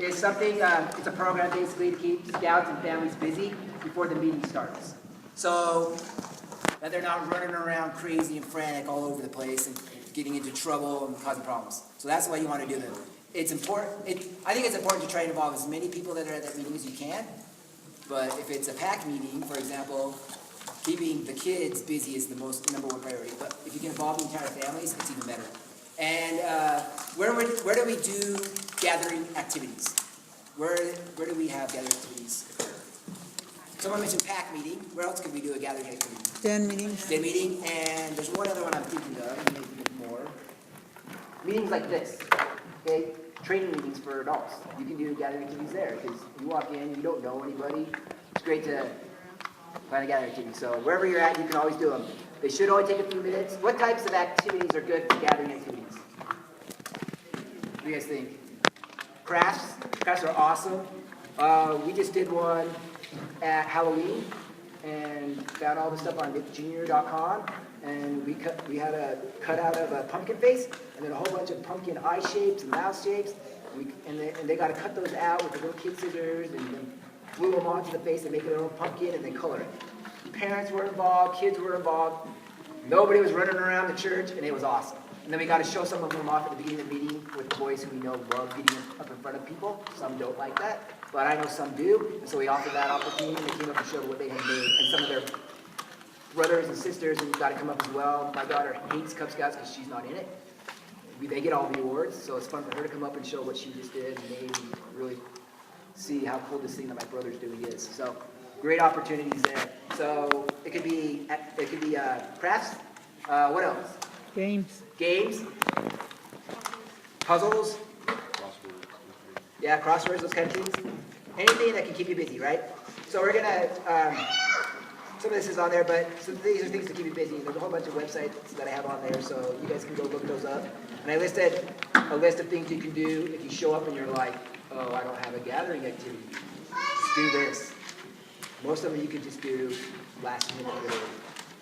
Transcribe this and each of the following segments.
is something, it's a program basically to keep scouts and families busy before the meeting starts. So that they're not running around crazy and frantic all over the place and getting into trouble and causing problems. So that's why you want to do them. It's important, I think it's important to try to involve as many people that are at that meeting as you can. But if it's a pack meeting, for example, keeping the kids busy is the number one priority. But if you can involve the entire families, it's even better. And where do we do gathering activities? Where do we have gathering activities? Someone mentioned pack meeting. Where else could we do a gathering activity? Den meetings. Den meeting, and there's one other one I'm thinking of. Maybe more. Meetings like this. Okay, training meetings for adults. You can do gathering activities there because you walk in, you don't know anybody. It's great to find a gathering activity. So wherever you're at, you can always do them. They should only take a few minutes. What types of activities are good for gathering activities? What do you guys think? Crafts. Crafts are awesome. We just did one at Halloween and found all the stuff on nickjr.com, and we had a cutout of a pumpkin face and then a whole bunch of pumpkin eye shapes and mouth shapes, and they got to cut those out with the little kid scissors and then glue them onto the face and make their own pumpkin and then color it. Parents were involved, kids were involved, nobody was running around the church, and it was awesome. And then we got to show some of them off at the beginning of the meeting with the boys who we know love getting up in front of people. Some don't like that, but I know some do. And so we offered that opportunity, and they came up and showed what they had made. And some of their brothers and sisters who got to come up as well. My daughter hates Cub Scouts because she's not in it. They get all the awards, so it's fun for her to come up and show what she just did and made and really see how cool this thing that my brother's doing is. So great opportunities there. So it could be crafts. What else? Games, puzzles, yeah, crosswords, those kind of things. Anything that can keep you busy, right? So we're gonna, some of this is on there, but some of these are things to keep you busy. There's a whole bunch of websites that I have on there, so you guys can go look those up. And I listed a list of things you can do if you show up and you're like, oh, I don't have a gathering activity. Just do this. Most of them you can just do last minute.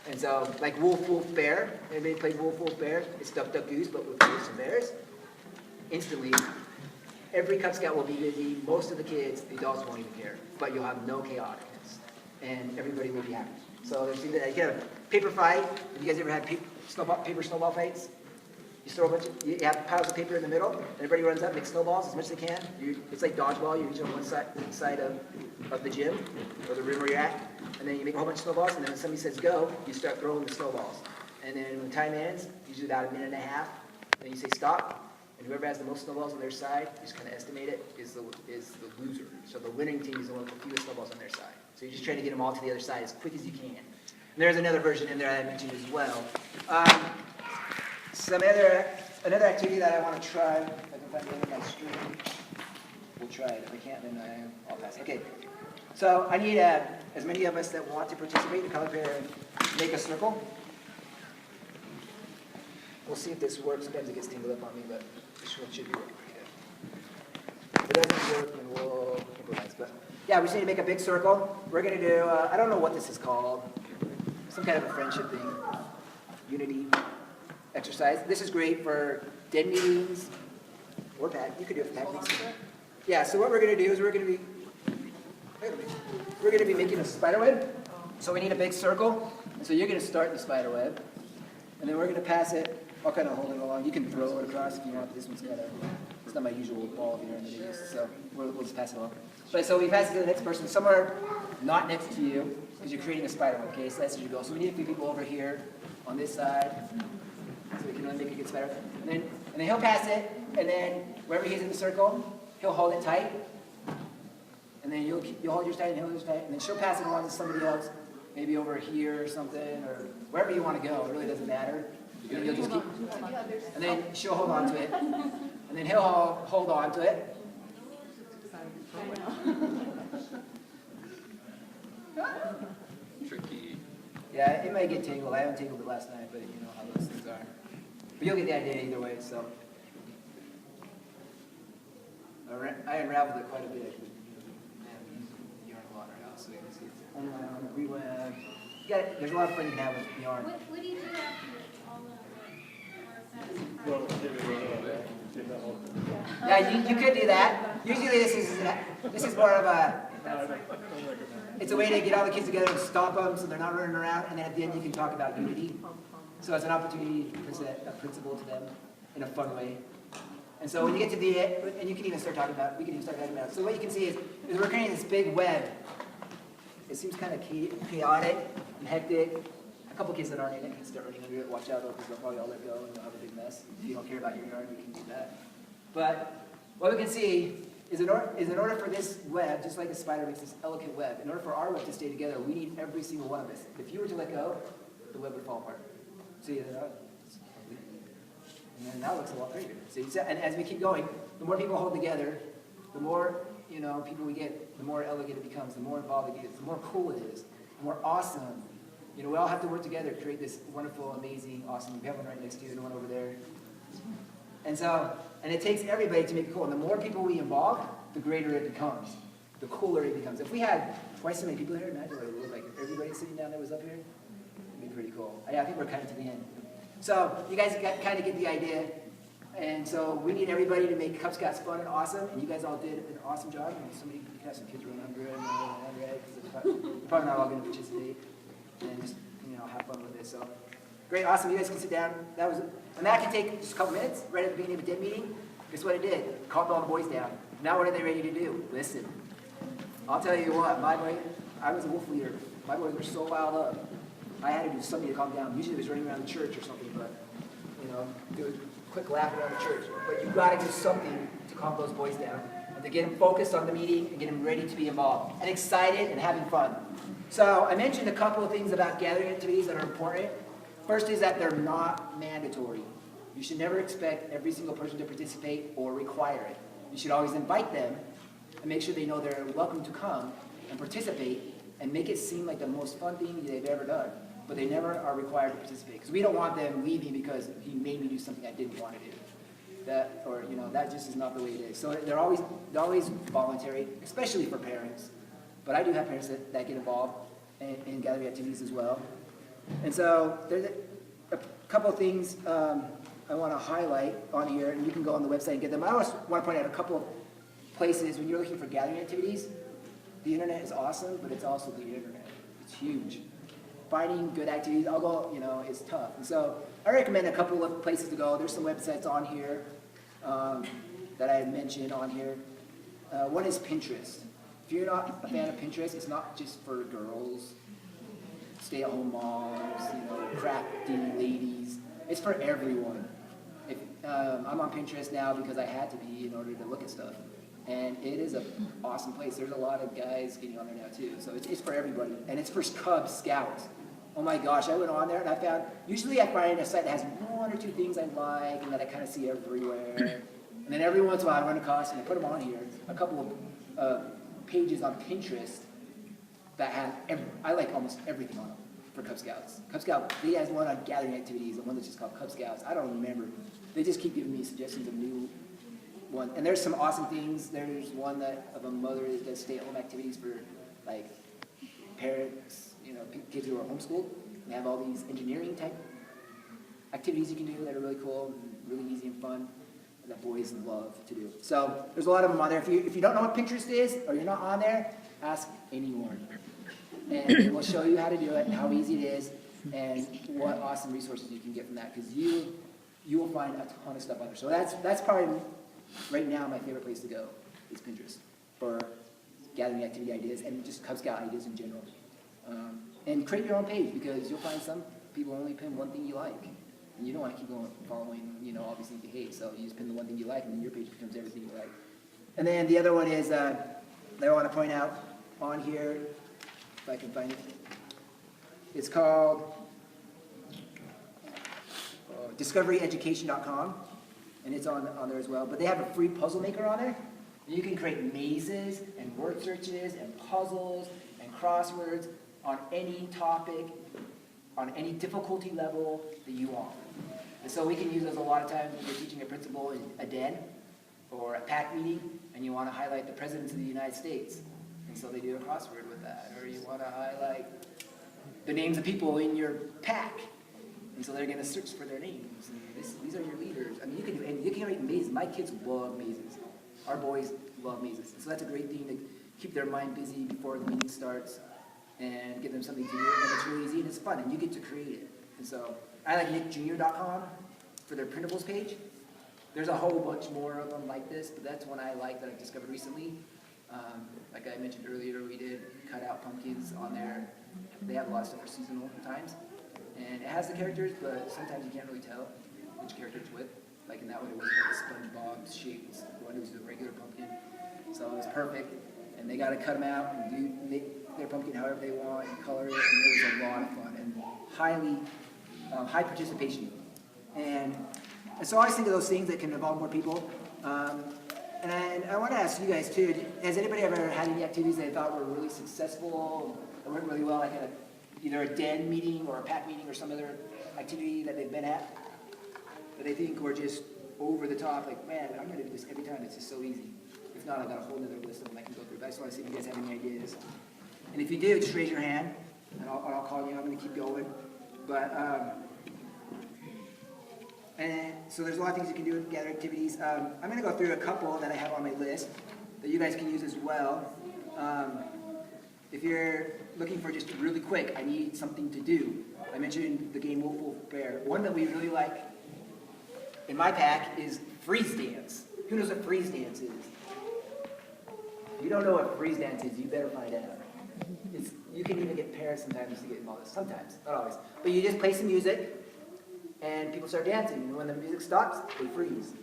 And so, like Wolf Bear, anybody played Wolf Bear? It's Duck Duck Goose, but with wolves and bears. Instantly, every Cub Scout will be busy. Most of the kids, the adults won't even care, but you'll have no chaoticness, and everybody will be happy. So there's either you get a paper fight. Have you guys ever had paper snowball fights? You throw a bunch of, you have piles of paper in the middle, and everybody runs up, makes snowballs as much as they can. It's like dodgeball. You reach on one side of the gym or the room where you're at, and then you make a whole bunch of snowballs, and then when somebody says go, you start throwing the snowballs. And then when time ends, usually about a minute and a half, then you say stop, and whoever has the most snowballs on their side, you just kind of estimate it, is the loser. So the winning team is the one with the fewest snowballs on their side. So you're just trying to get them all to the other side as quick as you can. And there's another version in there I mentioned as well. Another activity that I want to try, if I can find the end of my screen, we'll try it. If I can't, then I'll pass. Okay. So I need as many of us that want to participate to come up here and make a circle. We'll see if this works. Sometimes it gets tangled up on me, but this one should be working pretty good. If it doesn't work, then we'll improvise. But yeah, we just need to make a big circle. We're going to do, I don't know what this is called, some kind of a friendship thing, unity exercise. This is great for den meetings or pack. You could do it for pack meetings. Yeah, so what we're going to do is we're going to be making a spider web. So we need a big circle. So you're going to start the spider web, and then we're going to pass it. I'll kind of hold it along. You can throw it across if you want. This one's kind of, it's not my usual ball here in the days, so we'll just pass it along. But so we pass it to the next person somewhere not next to you, because you're creating a spider web. Okay, so that's as you go. So we need a few people over here on this side, so we can really make a good spider web. And then he'll pass it, and then wherever he's in the circle, he'll hold it tight. And then you'll hold yours tight, and he'll hold yours tight, and then she'll pass it along to somebody else, maybe over here or something, or wherever you want to go. It really doesn't matter. And then you'll just keep, and then she'll hold on to it, and then he'll hold on to it. Tricky. Yeah, it might get tangled. I untangled it last night, but you know how those things are. But you'll get the idea either way. So I unraveled it quite a bit. Yarn a lot right now, so you can see it's unwound, rewound. There's a lot of fun you can have with yarn. What do you do after all the Yeah, you could do that. Usually this is more of a, it's a way to get all the kids together and stop them so they're not running around, and then at the end you can talk about unity. So it's an opportunity to present a principle to them in a fun way. And so when you get to the end, and you can even start talking about, we can even start talking about it. So what you can see is we're creating this big web. It seems kind of chaotic and hectic. A couple kids that aren't in it can start running under it. Watch out though, because they'll probably all let go and you'll have a big mess. If you don't care about your yard, you can do that. But what we can see is in order for this web, just like a spider makes this elegant web, in order for our web to stay together, we need every single one of us. If you were to let go, the web would fall apart. See, and then now it looks a lot prettier. See, and as we keep going, the more people hold together, the more people we get, the more elegant it becomes, the more involved it gets, the more cool it is, the more awesome. We all have to work together to create this wonderful, amazing, awesome. We have one right next to you and one over there. And it takes everybody to make it cool. And the more people we involve, the greater it becomes, the cooler it becomes. If we had twice so many people here, imagine what it would look like. If everybody sitting down there was up here, it'd be pretty cool. I think we're kind of to the end. So you guys kind of get the idea. And so we need everybody to make Cub Scouts fun and awesome. And you guys all did an awesome job. And somebody you can have some kids run under it, because they're probably not all going to participate. And just have fun with it. So great, awesome. You guys can sit down. And that can take just a couple minutes right at the beginning of a dead meeting. Guess what it did? Calmed all the boys down. Now what are they ready to do? Listen. I'll tell you what, I was a wolf leader. My boys were so wild up. I had to do something to calm down. Usually it was running around the church or something, but do a quick lap around the church. But you've got to do something to calm those boys down and to get them focused on the meeting and get them ready to be involved and excited and having fun. So I mentioned a couple of things about gathering activities that are important. First is that they're not mandatory. You should never expect every single person to participate or require it. You should always invite them and make sure they know they're welcome to come and participate and make it seem like the most fun thing they've ever done. But they never are required to participate because we don't want them leaving because he made me do something I didn't want to do. That just is not the way it is. So they're always voluntary, especially for parents. But I do have parents that get involved in gathering activities as well. And so there's a couple of things I want to highlight on here, and you can go on the website and get them. I also want to point out a couple of places when you're looking for gathering activities. The internet is awesome, but it's also the internet. It's huge. Finding good activities, although, is tough. And so I recommend a couple of places to go. There's some websites on here that I mentioned on here. One is Pinterest. If you're not a fan of Pinterest, it's not just for girls, stay-at-home moms, crafty ladies. It's for everyone. I'm on Pinterest now because I had to be in order to look at stuff. And it is an awesome place. There's a lot of guys getting on there now too. So it's for everybody. And it's for Cub Scouts. Oh my gosh, I went on there and I found, usually I find a site that has one or two things I like and that I kind of see everywhere. And then every once in a while I run across, and I put them on here, a couple of pages on Pinterest that have, I like almost everything on them for Cub Scouts. Cub Scout, they has one on gathering activities, and one that's just called Cub Scouts. I don't remember. They just keep giving me suggestions of new ones. And there's some awesome things. There's one of a mother that does stay-at-home activities for like parents, kids who are homeschooled. They have all these engineering type activities you can do that are really cool, and really easy and fun, that boys love to do. So there's a lot of them on there. If you don't know what Pinterest is, or you're not on there, ask anyone. And we'll show you how to do it, and how easy it is, and what awesome resources you can get from that, because you will find a ton of stuff on there. So that's probably, right now, my favorite place to go is Pinterest for gathering activity ideas and just Cub Scout ideas in general. And create your own page, because you'll find some people only pin one thing you like. And you don't want to keep going following, all these things you hate. So you just pin the one thing you like, and then your page becomes everything you like. And then the other one is, that I want to point out on here, if I can find it. It's called discoveryeducation.com, and it's on there as well. But they have a free puzzle maker on there. And you can create mazes and word searches and puzzles and crosswords on any topic, on any difficulty level that you want. And so we can use those a lot of times when you're teaching a principal in a den or a PAC meeting, and you want to highlight the presidents of the United States. And so they do a crossword with that. Or you want to highlight the names of people in your PAC. And so they're going to search for their names. And these are your leaders. I mean, you can do, and you can make mazes. My kids love mazes. Our boys love mazes. So that's a great thing to keep their mind busy before the meeting starts and give them something to do. And it's really easy and it's fun, and you get to create it. And so I like nickjr.com for their printables page. There's a whole bunch more of them like this, but that's one I like that I've discovered recently. Like I mentioned earlier, we did cut out pumpkins on there. They have a lot of stuff for seasonal times. And it has the characters, but sometimes you can't really tell which character it's with. Like in that one, it was like a SpongeBob shaped one. It was a regular pumpkin. So it was perfect. And they got to cut them out and make their pumpkin however they want and color it. And it was a lot of fun and high participation. And so I always think of those things that can involve more people. And I want to ask you guys too, has anybody ever had any activities they thought were really successful or went really well, like either a den meeting or a pack meeting or some other activity that they've been at that they think were just over the top, like, man, I'm going to do this every time, it's just so easy. If not, I've got a whole other list of them I can go through, but I just want to see if you guys have any ideas. And if you do, just raise your hand, and I'll call you, I'm going to keep going. But, and so there's a lot of things you can do with gather activities. I'm going to go through a couple that I have on my list that you guys can use as well. If you're looking for just really quick, I need something to do. I mentioned the game Wolf Wolf Bear. One that we really like in my pack is freeze dance. Who knows what freeze dance is? If you don't know what freeze dance is, you better find out. You can even get parents sometimes to get involved. Sometimes, not always. But you just play some music, and people start dancing. And when the music stops, they freeze.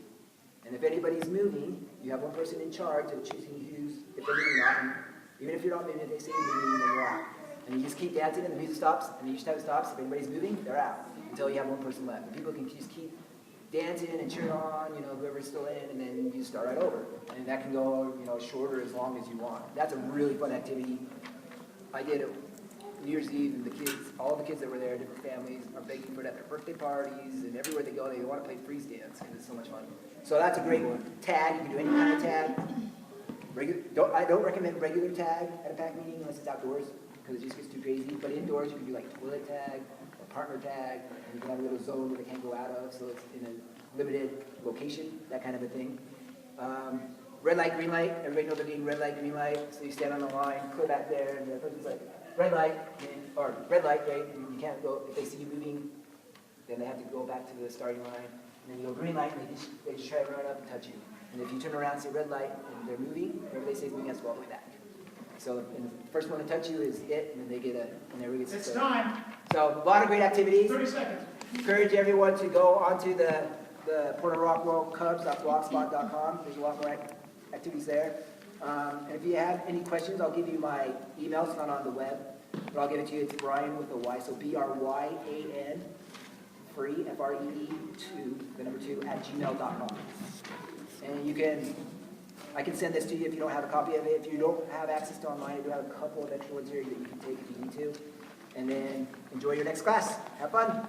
And if anybody's moving, you have one person in charge of choosing who's, if they're moving or not. And even if you're not moving, if they say you're moving, then you're out. And you just keep dancing, and the music stops, and each time it stops, if anybody's moving, they're out. Until you have one person left. And people can just keep dancing and cheer on, whoever's still in, and then you start right over. And that can go, short or as long as you want. That's a really fun activity. I did it New Year's Eve, and the kids, all the kids that were there, different families, are begging for it at their birthday parties, and everywhere they go, they want to play freeze dance, because it's so much fun. So that's a great one. Tag, you can do any kind of tag. I don't recommend regular tag at a pack meeting unless it's outdoors, because it just gets too crazy. But indoors, you can do like toilet tag, or partner tag, and you can have a little zone where they can't go out of, so it's in a limited location, that kind of a thing. Red light, green light, everybody knows they're getting red light, green light, so you stand on the line, clear back there, and the person's like, red light, or red light, right, and you can't go, if they see you moving, then they have to go back to the starting line, and then you go green light, and they just try to run up and touch you. And if you turn around and say red light, and they're moving, wherever they say is moving, has to go all the way back. So and the first one to touch you is it, and then they get and everybody gets It's time. So a lot of great activities. 30 seconds. Encourage everyone to go onto the Porter Rockwell Cubs.blogspot.com. There's a lot more activities there. And if you have any questions, I'll give you my email. It's not on the web, but I'll give it to you. It's Bryan with a Y, so BRYAN, free, FREE, 2, the number 2, @gmail.com. And I can send this to you if you don't have a copy of it. If you don't have access to online, I do have a couple of extra ones here that you can take if you need to. And then enjoy your next class. Have fun.